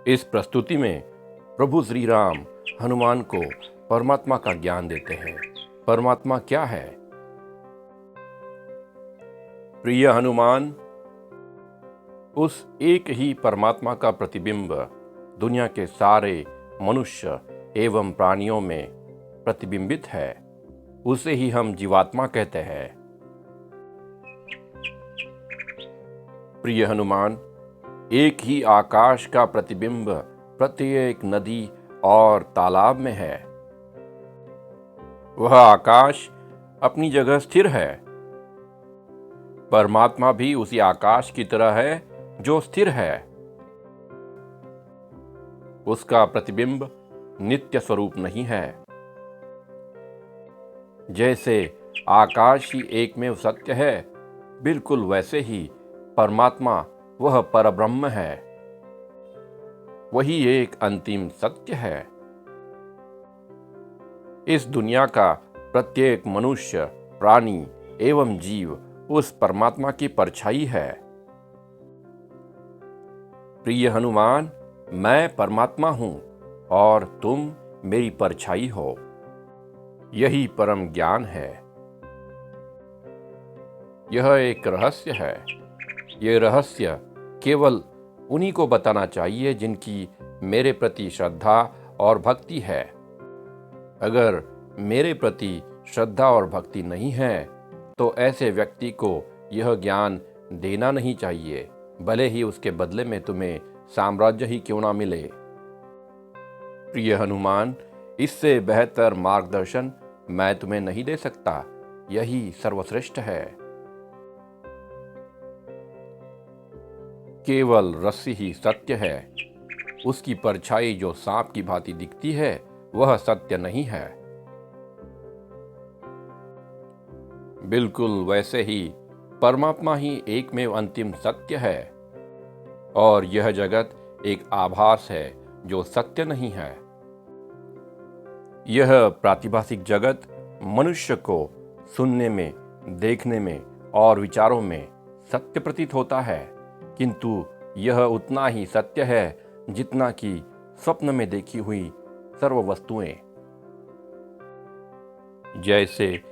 इस प्रस्तुति में प्रभु श्री राम हनुमान को परमात्मा का ज्ञान देते हैं। परमात्मा क्या है? प्रिय हनुमान, उस एक ही परमात्मा का प्रतिबिंब दुनिया के सारे मनुष्य एवं प्राणियों में प्रतिबिंबित है। उसे ही हम जीवात्मा कहते हैं। प्रिय हनुमान, एक ही आकाश का प्रतिबिंब प्रत्येक नदी और तालाब में है। वह आकाश अपनी जगह स्थिर है। परमात्मा भी उसी आकाश की तरह है जो स्थिर है। उसका प्रतिबिंब नित्य स्वरूप नहीं है। जैसे आकाश ही एकमेव सत्य है, बिल्कुल वैसे ही परमात्मा वह परब्रह्म है। वही एक अंतिम सत्य है। इस दुनिया का प्रत्येक मनुष्य, प्राणी एवं जीव उस परमात्मा की परछाई है। प्रिय हनुमान, मैं परमात्मा हूं और तुम मेरी परछाई हो। यही परम ज्ञान है। यह एक रहस्य है। यह रहस्य केवल उन्हीं को बताना चाहिए जिनकी मेरे प्रति श्रद्धा और भक्ति है। अगर मेरे प्रति श्रद्धा और भक्ति नहीं है तो ऐसे व्यक्ति को यह ज्ञान देना नहीं चाहिए, भले ही उसके बदले में तुम्हें साम्राज्य ही क्यों ना मिले। प्रिय हनुमान, इससे बेहतर मार्गदर्शन मैं तुम्हें नहीं दे सकता। यही सर्वश्रेष्ठ है। केवल रस्सी ही सत्य है। उसकी परछाई जो सांप की भांति दिखती है, वह सत्य नहीं है। बिल्कुल वैसे ही परमात्मा ही एकमेव अंतिम सत्य है और यह जगत एक आभास है जो सत्य नहीं है। यह प्रातिभासिक जगत मनुष्य को सुनने में, देखने में और विचारों में सत्य प्रतीत होता है, किंतु यह उतना ही सत्य है जितना कि स्वप्न में देखी हुई सर्व वस्तुएं। जैसे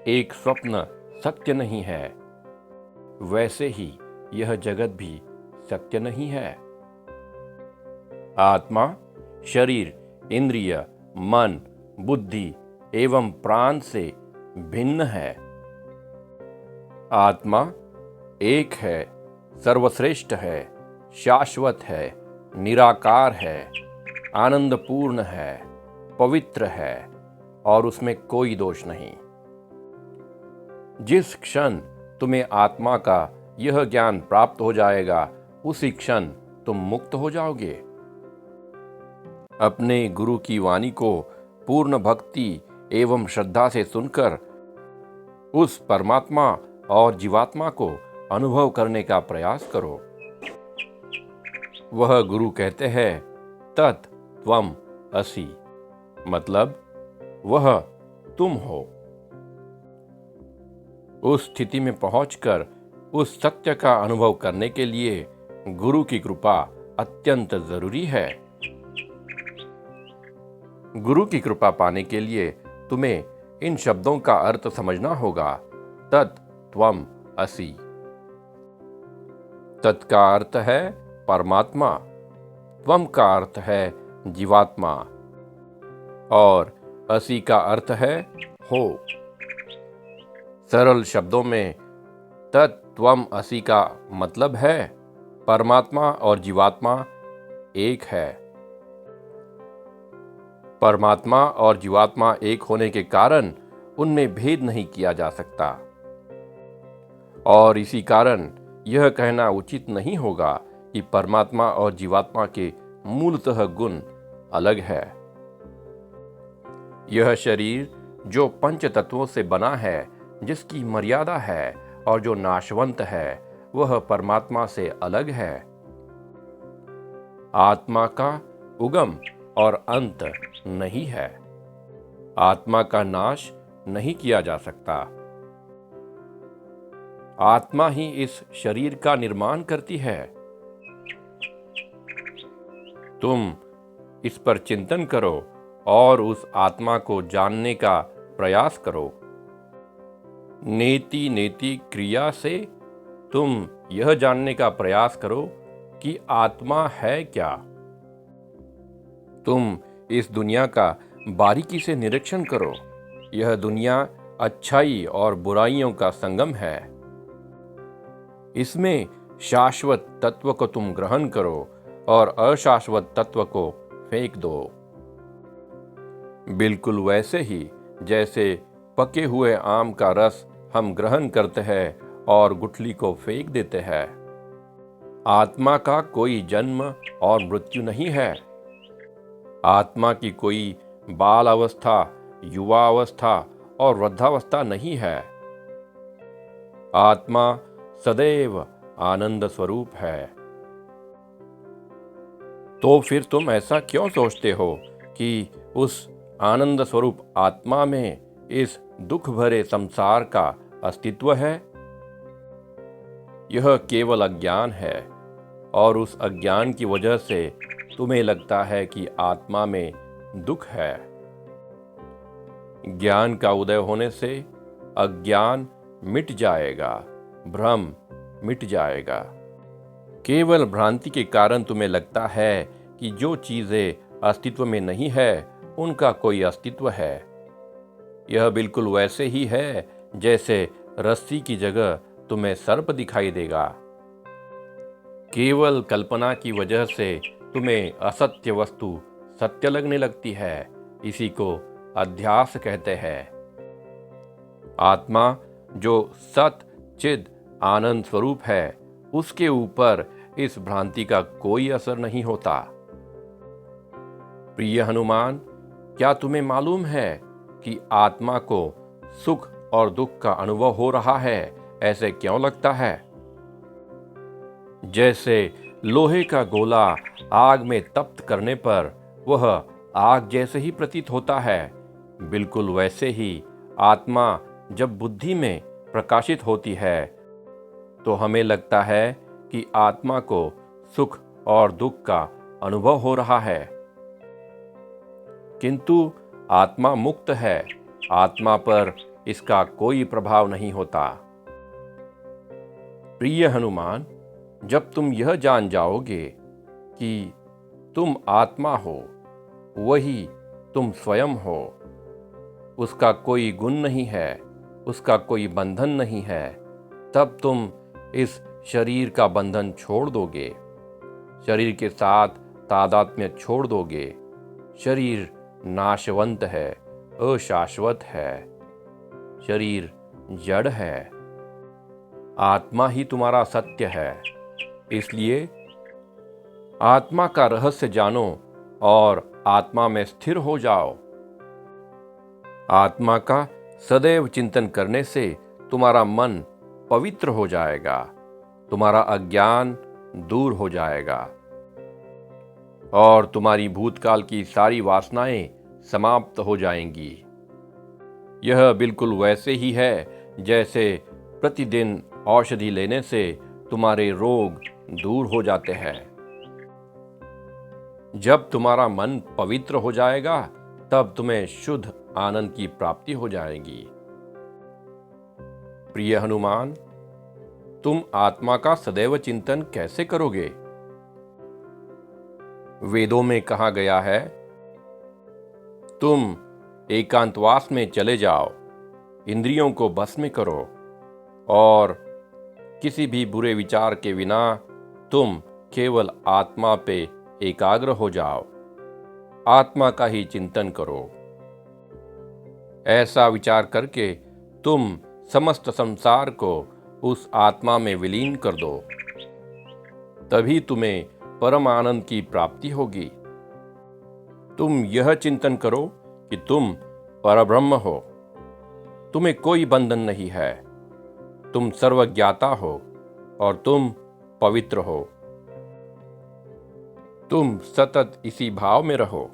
एक स्वप्न सत्य नहीं है, वैसे ही यह जगत भी सत्य नहीं है। आत्मा शरीर, इंद्रिय, मन, बुद्धि एवं प्राण से भिन्न है। आत्मा एक है, सर्वश्रेष्ठ है, शाश्वत है, निराकार है, आनंदपूर्ण है, पवित्र है और उसमें कोई दोष नहीं। जिस क्षण तुम्हें आत्मा का यह ज्ञान प्राप्त हो जाएगा, उसी क्षण तुम मुक्त हो जाओगे। अपने गुरु की वाणी को पूर्ण भक्ति एवं श्रद्धा से सुनकर उस परमात्मा और जीवात्मा को अनुभव करने का प्रयास करो। वह गुरु कहते हैं, तत् त्वम् असि, मतलब वह तुम हो। उस स्थिति में पहुंचकर उस सत्य का अनुभव करने के लिए गुरु की कृपा अत्यंत जरूरी है। गुरु की कृपा पाने के लिए तुम्हें इन शब्दों का अर्थ समझना होगा। तत् त्वम् असि। तत् का अर्थ है परमात्मा, त्वम् का अर्थ है जीवात्मा और असि का अर्थ है हो। सरल शब्दों में तत् त्वम् असि का मतलब है परमात्मा और जीवात्मा एक है। परमात्मा और जीवात्मा एक होने के कारण उनमें भेद नहीं किया जा सकता और इसी कारण यह कहना उचित नहीं होगा कि परमात्मा और जीवात्मा के मूलतः गुण अलग है। यह शरीर जो पंच तत्वों से बना है, जिसकी मर्यादा है और जो नाशवंत है, वह परमात्मा से अलग है। आत्मा का उगम और अंत नहीं है। आत्मा का नाश नहीं किया जा सकता। आत्मा ही इस शरीर का निर्माण करती है। तुम इस पर चिंतन करो और उस आत्मा को जानने का प्रयास करो। नेति नेति क्रिया से तुम यह जानने का प्रयास करो कि आत्मा है क्या। तुम इस दुनिया का बारीकी से निरीक्षण करो। यह दुनिया अच्छाई और बुराइयों का संगम है। इसमें शाश्वत तत्व को तुम ग्रहण करो और अशाश्वत तत्व को फेंक दो। बिल्कुल वैसे ही जैसे पके हुए आम का रस हम ग्रहण करते हैं और गुठली को फेंक देते हैं। आत्मा का कोई जन्म और मृत्यु नहीं है। आत्मा की कोई बाल अवस्था, युवा अवस्था और वृद्धावस्था नहीं है। आत्मा सदैव आनंद स्वरूप है। तो फिर तुम ऐसा क्यों सोचते हो कि उस आनंद स्वरूप आत्मा में इस दुख भरे संसार का अस्तित्व है? यह केवल अज्ञान है और उस अज्ञान की वजह से तुम्हें लगता है कि आत्मा में दुख है। ज्ञान का उदय होने से अज्ञान मिट जाएगा, भ्रम मिट जाएगा। केवल भ्रांति के कारण तुम्हें लगता है कि जो चीजें अस्तित्व में नहीं है उनका कोई अस्तित्व है। यह बिल्कुल वैसे ही है जैसे रस्सी की जगह तुम्हें सर्प दिखाई देगा। केवल कल्पना की वजह से तुम्हें असत्य वस्तु सत्य लगने लगती है। इसी को अध्यास कहते हैं। आत्मा जो सत चिद आनंद स्वरूप है, उसके ऊपर इस भ्रांति का कोई असर नहीं होता। प्रिय हनुमान, क्या तुम्हें मालूम है कि आत्मा को सुख और दुख का अनुभव हो रहा है? ऐसे क्यों लगता है? जैसे लोहे का गोला आग में तप्त करने पर वह आग जैसे ही प्रतीत होता है, बिल्कुल वैसे ही आत्मा जब बुद्धि में प्रकाशित होती है तो हमें लगता है कि आत्मा को सुख और दुख का अनुभव हो रहा है। किंतु आत्मा मुक्त है। आत्मा पर इसका कोई प्रभाव नहीं होता। प्रिय हनुमान, जब तुम यह जान जाओगे कि तुम आत्मा हो, वही तुम स्वयं हो, उसका कोई गुण नहीं है, उसका कोई बंधन नहीं है, तब तुम इस शरीर का बंधन छोड़ दोगे, शरीर के साथ तादात्म्य छोड़ दोगे। शरीर नाशवंत है, अशाश्वत है, शरीर जड़ है। आत्मा ही तुम्हारा सत्य है। इसलिए आत्मा का रहस्य जानो और आत्मा में स्थिर हो जाओ। आत्मा का सदैव चिंतन करने से तुम्हारा मन पवित्र हो जाएगा, तुम्हारा अज्ञान दूर हो जाएगा और तुम्हारी भूतकाल की सारी वासनाएं समाप्त हो जाएंगी। यह बिल्कुल वैसे ही है जैसे प्रतिदिन औषधि लेने से तुम्हारे रोग दूर हो जाते हैं। जब तुम्हारा मन पवित्र हो जाएगा तब तुम्हें शुद्ध आनंद की प्राप्ति हो जाएगी। प्रिय हनुमान, तुम आत्मा का सदैव चिंतन कैसे करोगे? वेदों में कहा गया है, तुम एकांतवास में चले जाओ, इंद्रियों को बस में करो और किसी भी बुरे विचार के बिना तुम केवल आत्मा पे एकाग्र हो जाओ, आत्मा का ही चिंतन करो। ऐसा विचार करके तुम समस्त संसार को उस आत्मा में विलीन कर दो, तभी तुम्हें परम आनंद की प्राप्ति होगी। तुम यह चिंतन करो कि तुम परब्रह्म हो, तुम्हें कोई बंधन नहीं है, तुम सर्वज्ञाता हो और तुम पवित्र हो। तुम सतत इसी भाव में रहो।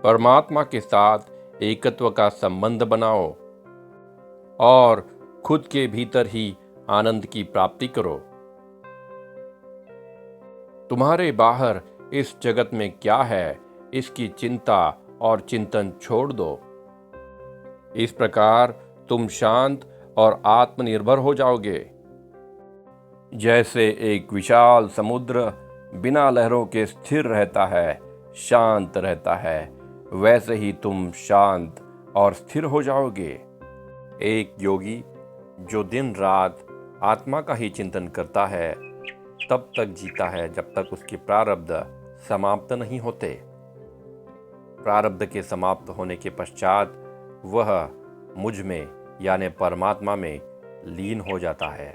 परमात्मा के साथ एकत्व का संबंध बनाओ और खुद के भीतर ही आनंद की प्राप्ति करो। तुम्हारे बाहर इस जगत में क्या है, इसकी चिंता और चिंतन छोड़ दो। इस प्रकार तुम शांत और आत्मनिर्भर हो जाओगे। जैसे एक विशाल समुद्र बिना लहरों के स्थिर रहता है, शांत रहता है, वैसे ही तुम शांत और स्थिर हो जाओगे। एक योगी जो दिन रात आत्मा का ही चिंतन करता है तब तक जीता है जब तक उसके प्रारब्ध समाप्त नहीं होते। प्रारब्ध के समाप्त होने के पश्चात वह मुझ में यानी परमात्मा में लीन हो जाता है।